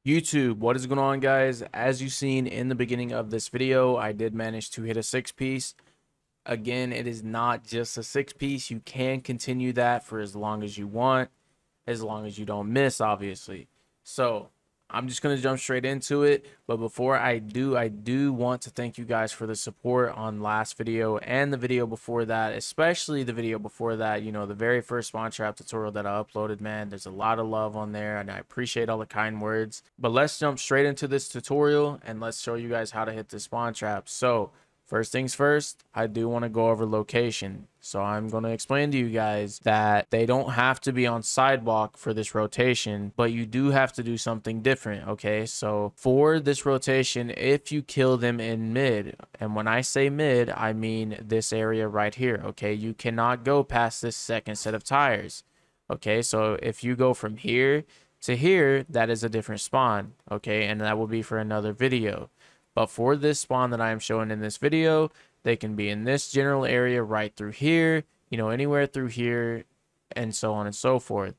YouTube, what is going on, guys? As you've seen in the beginning of this video, I did manage to hit a 6-piece. Again, it is not just a 6-piece. You can continue that for as long as you want, as long as you don't miss, obviously. So I'm just going to jump straight into it. But before I do want to thank you guys for the support on last video and the video before that, especially the video before that. You know, the very first Spawntrap tutorial that I uploaded, man, there's a lot of love on there and I appreciate all the kind words. But let's jump straight into this tutorial and let's show you guys how to hit the Spawntrap. So first things first, I do want to go over location. So I'm going to explain to you guys that they don't have to be on sidewalk for this rotation, but you do have to do something different, okay? So for this rotation, if you kill them in mid, and when I say mid, I mean this area right here, okay? You cannot go past this second set of tires, okay? So if you go from here to here, that is a different spawn, okay? And that will be for another video. But for this spawn that I am showing in this video, they can be in this general area right through here, you know, anywhere through here, and so on and so forth.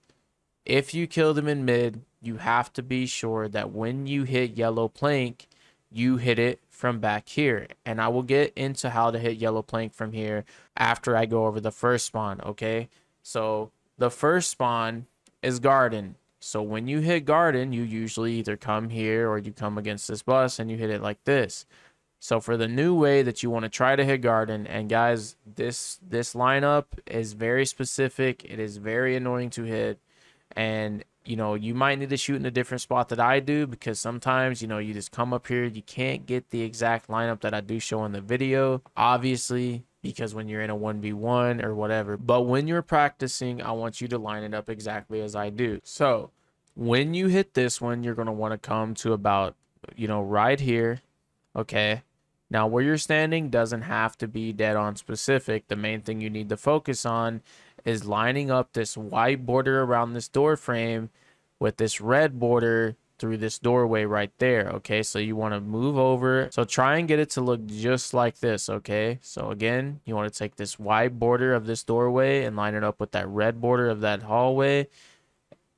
If you kill them in mid, you have to be sure that when you hit yellow plank, you hit it from back here. And I will get into how to hit yellow plank from here after I go over the first spawn, okay? So the first spawn is garden. So when you hit garden, you usually either come here or you come against this bus and you hit it like this. So for the new way that you want to try to hit garden, and guys, this lineup is very specific. It is very annoying to hit, and you know, you might need to shoot in a different spot that I do, because sometimes, you know, you just come up here, you can't get the exact lineup that I do show in the video, obviously, because when you're in a 1v1 or whatever. But when you're practicing, I want you to line it up exactly as I do. So when you hit this one, you're going to want to come to about, you know, right here, okay? Now where you're standing doesn't have to be dead on specific. The main thing you need to focus on is lining up this white border around this door frame with this red border through this doorway right there, okay? So you want to move over. So try and get it to look just like this, okay? So again, you want to take this white border of this doorway and line it up with that red border of that hallway,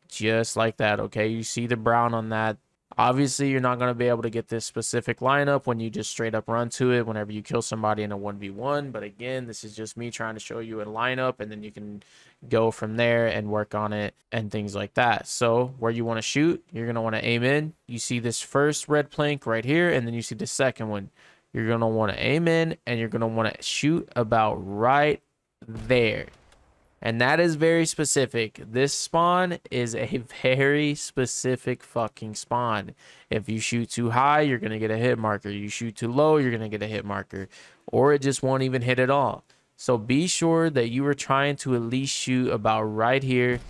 just like that, okay? You see the brown on that. Obviously, you're not going to be able to get this specific lineup when you just straight up run to it whenever you kill somebody in a 1v1. But again, this is just me trying to show you a lineup, and then you can go from there and work on it and things like that. So where you want to shoot, you're going to want to aim in. You see this first red plank right here, and then you see the second one. You're going to want to aim in, and you're going to want to shoot about right there. And that is very specific. This spawn is a very specific fucking spawn. If you shoot too high, you're going to get a hit marker. You shoot too low, you're going to get a hit marker. Or it just won't even hit at all. So be sure that you are trying to at least shoot about right here.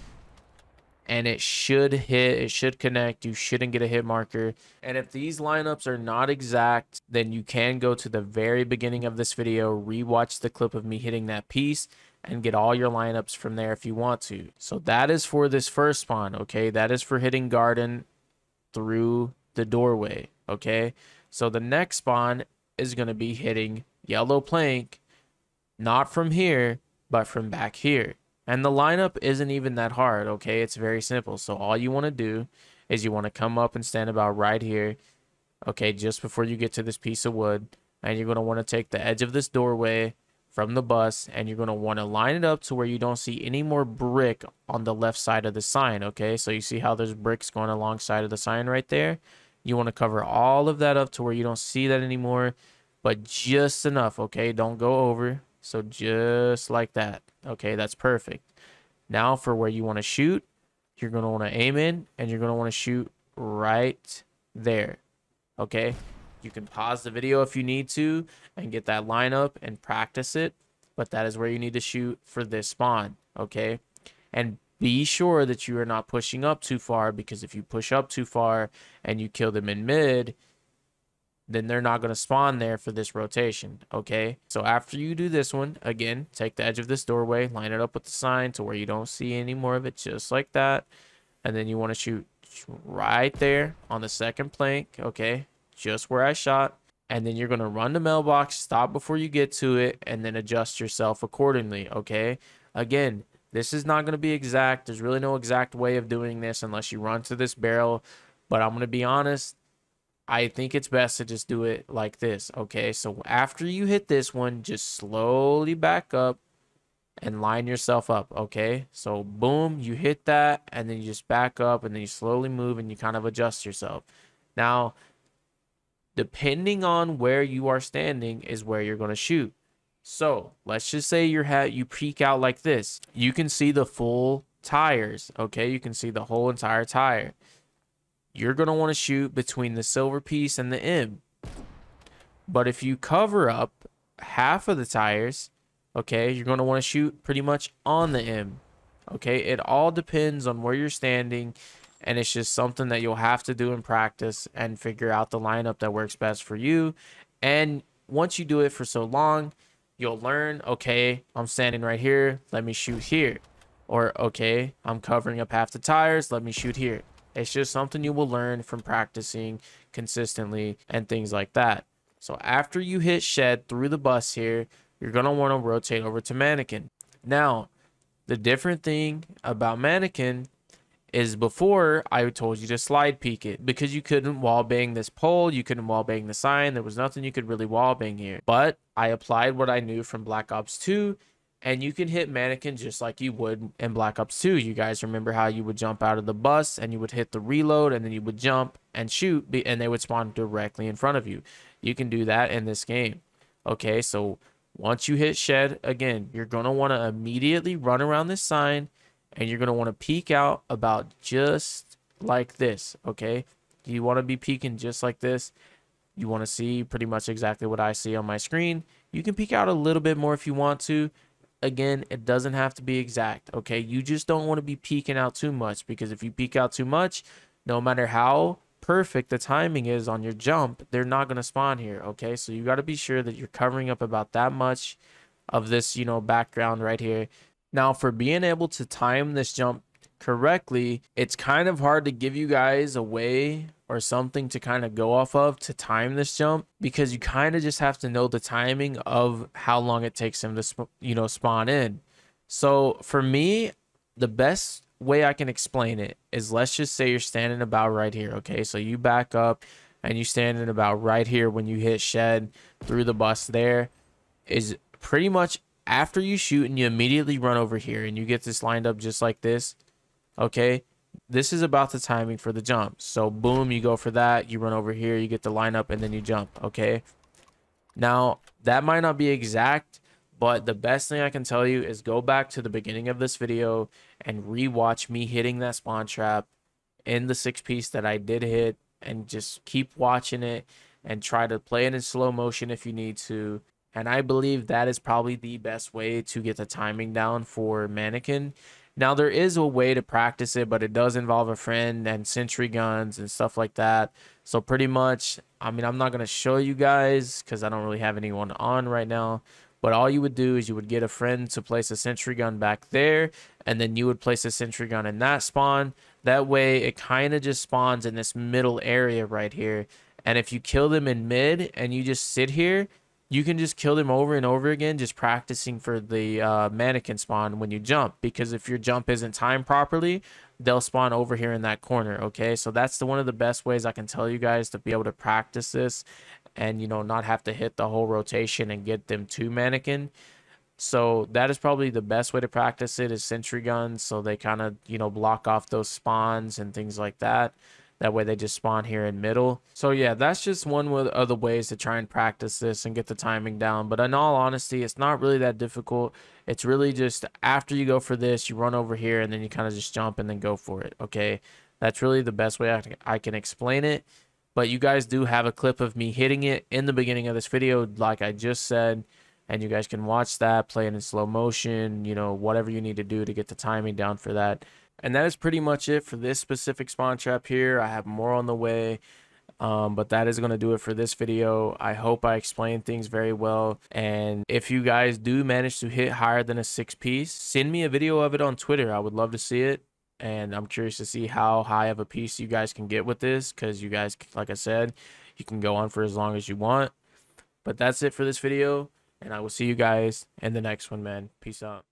And it should hit, it should connect. You shouldn't get a hit marker. And if these lineups are not exact, then you can go to the very beginning of this video, rewatch the clip of me hitting that piece, and get all your lineups from there if you want to. So that is for this first spawn, okay? That is for hitting garden through the doorway, okay? So the next spawn is going to be hitting yellow plank, not from here, but from back here. And the lineup isn't even that hard, okay? It's very simple. So all you want to do is you want to come up and stand about right here, okay, just before you get to this piece of wood. And you're going to want to take the edge of this doorway from the bus, and you're going to want to line it up to where you don't see any more brick on the left side of the sign, okay? So you see how there's bricks going alongside of the sign right there? You want to cover all of that up to where you don't see that anymore, but just enough, okay? Don't go over. So just like that, okay? That's perfect. Now for where you want to shoot, you're going to want to aim in, and you're going to want to shoot right there, okay? You can pause the video if you need to and get that lineup and practice it, but that is where you need to shoot for this spawn, okay? And be sure that you are not pushing up too far, because if you push up too far and you kill them in mid, then they're not going to spawn there for this rotation, okay? So after you do this one, again, take the edge of this doorway, line it up with the sign to where you don't see any more of it, just like that. And then you want to shoot right there on the second plank, okay? Just where I shot. And then you're going to run the mailbox, stop before you get to it, and then adjust yourself accordingly, okay? Again, this is not going to be exact. There's really no exact way of doing this unless you run to this barrel But I'm going to be honest, I think it's best to just do it like this, okay? So after you hit this one, just slowly back up and line yourself up, okay? So boom, you hit that, and then you just back up, and then you slowly move, and you kind of adjust yourself. Now, depending on where you are standing is where you're going to shoot. So let's just say you peek out like this. You can see the full tires, okay? You can see the whole entire tire. You're going to want to shoot between the silver piece and the M. But if you cover up half of the tires, okay, you're going to want to shoot pretty much on the M. Okay, it all depends on where you're standing, and it's just something that you'll have to do in practice and figure out the lineup that works best for you. And once you do it for so long, you'll learn, okay, I'm standing right here, let me shoot here. Or, okay, I'm covering up half the tires, let me shoot here. It's just something you will learn from practicing consistently and things like that. So after you hit shed through the bus here, you're going to want to rotate over to mannequin. Now, the different thing about mannequin is before I told you to slide peek it because you couldn't wall bang this pole, you couldn't wall bang the sign, there was nothing you could really wall bang here. But I applied what I knew from Black Ops 2, and you can hit mannequin just like you would in Black Ops 2. You guys remember how you would jump out of the bus and you would hit the reload and then you would jump and shoot and they would spawn directly in front of you. You can do that in this game. Okay, so once you hit shed, again, you're going to want to immediately run around this sign and you're going to want to peek out about just like this, okay? You want to be peeking just like this. You want to see pretty much exactly what I see on my screen. You can peek out a little bit more if you want to. Again, it doesn't have to be exact, okay? You just don't want to be peeking out too much because if you peek out too much, no matter how perfect the timing is on your jump, they're not going to spawn here, okay? So you got to be sure that you're covering up about that much of this, you know, background right here. Now, for being able to time this jump correctly, it's kind of hard to give you guys a way or something to kind of go off of to time this jump because you kind of just have to know the timing of how long it takes him to, you know, spawn in. So for me, the best way I can explain it is, let's just say you're standing about right here, okay? So you back up and you standing about right here when you hit shed through the bus there is pretty much after you shoot and you immediately run over here and you get this lined up just like this, okay? This is about the timing for the jump. So boom, you go for that, you run over here, you get the lineup, and then you jump, okay? Now, that might not be exact, but the best thing I can tell you is go back to the beginning of this video and rewatch me hitting that spawn trap in the 6-piece that I did hit, and just keep watching it and try to play it in slow motion if you need to. And I believe that is probably the best way to get the timing down for mannequin. Now, there is a way to practice it, but it does involve a friend and sentry guns and stuff like that. So pretty much, I mean, I'm not going to show you guys because I don't really have anyone on right now. But all you would do is you would get a friend to place a sentry gun back there, and then you would place a sentry gun in that spawn. That way, it kind of just spawns in this middle area right here. And if you kill them in mid and you just sit here, you can just kill them over and over again, just practicing for the mannequin spawn when you jump. Because if your jump isn't timed properly, they'll spawn over here in that corner, okay? So that's one of the best ways I can tell you guys to be able to practice this and, you know, not have to hit the whole rotation and get them to mannequin. So that is probably the best way to practice it, is sentry guns, so they kind of, you know, block off those spawns and things like that. That way they just spawn here in middle. So yeah, that's just one of the ways to try and practice this and get the timing down. But in all honesty, it's not really that difficult. It's really just after you go for this, you run over here and then you kind of just jump and then go for it, okay? That's really the best way I can explain it. But you guys do have a clip of me hitting it in the beginning of this video, like I just said. And you guys can watch that, play it in slow motion, you know, whatever you need to do to get the timing down for that. And that is pretty much it for this specific spawn trap here. I have more on the way, but that is going to do it for this video. I hope I explained things very well. And if you guys do manage to hit higher than a 6-piece, send me a video of it on Twitter. I would love to see it. And I'm curious to see how high of a piece you guys can get with this, because you guys, like I said, you can go on for as long as you want. But that's it for this video, and I will see you guys in the next one, man. Peace out.